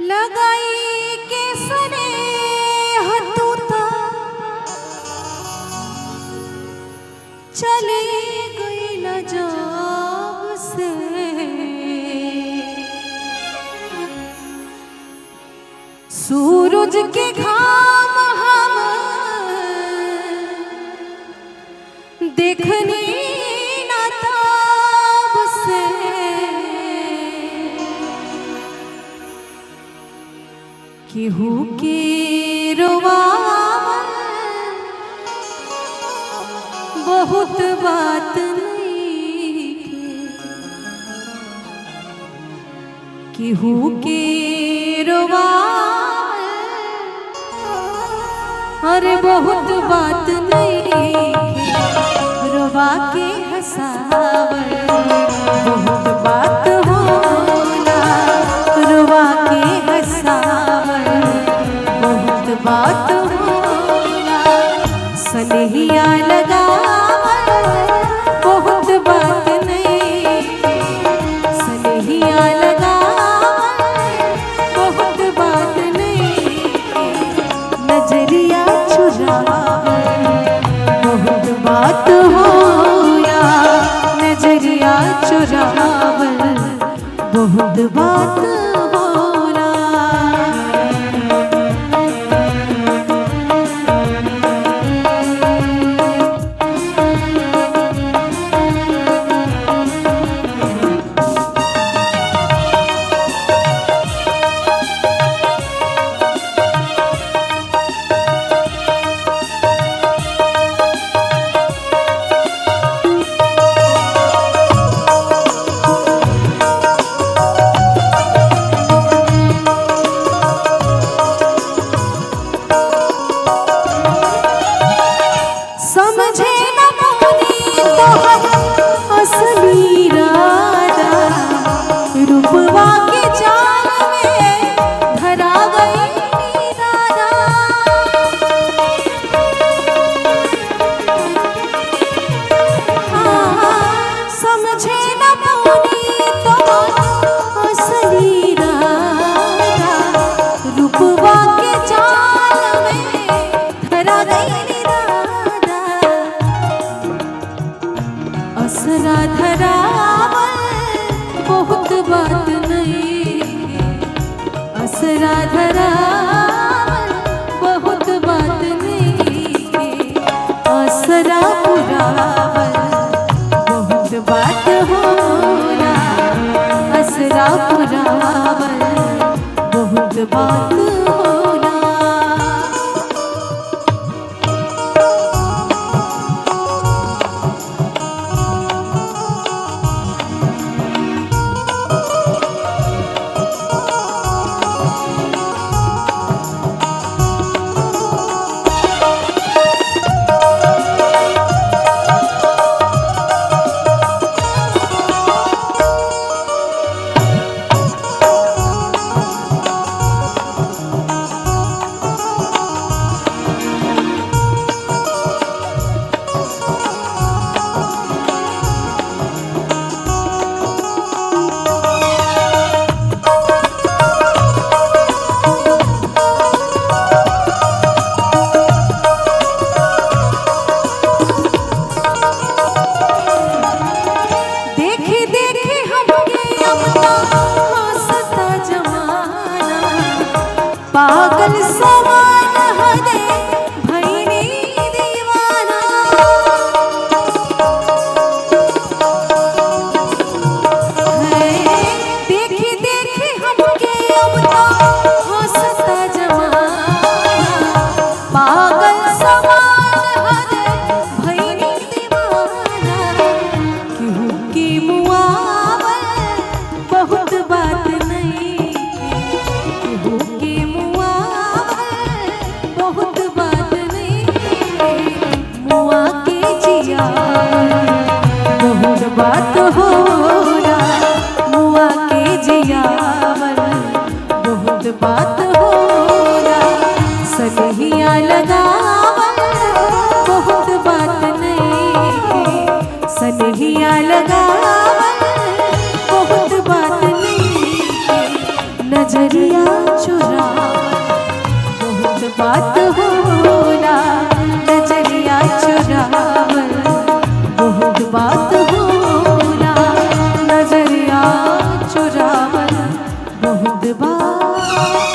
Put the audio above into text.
लगाई के सने हतूता चले गई न जब से सूरज के घाम हम देखने न तब से केहू के रोवावल बहुत बात नहीं केहू के रोवावल अरे बहुत बात नहीं रोवा के हंसावल बहुत बात होला रोवा के हंसावल बहुत बात होला सनहिया लगावल बहुत बात नहीं सनहिया लगावल बहुत बात नहीं नजरिया चुरावल बहुत बात होला नजरिया चुरावल बहुत बात होला समझे न पानी तोहर असली राजा रूपवा के जाल में धरा गई दादा समझे न पानी तोहर असली राजा रूपवा के जाल में धरा गई असरा धरावल बहुत बात नहीं असरा धरावल बहुत बात नहीं असरा पुरावल बहुत बात होला असरा पुरावल बहुत बात होला पागल समान हदे भैनी दीवाना देखी देखी हमके अब तो हंसता जमाना पागल समान हदे भैनी दीवाना केहू की मुआवल बहुत बात नहीं केहू की बहुत बात नहीं मुआ के जिया बहुत बात होला मुआ के जियावल बहुत बात होला सनहिया लगावल बहुत बात नहीं सनहिया लगावल बहुत बात नहीं नजरिया चुरावल बहुत बात होला नजरिया चुरावल बहुत बात होला नजरिया चुरावल बहुत बात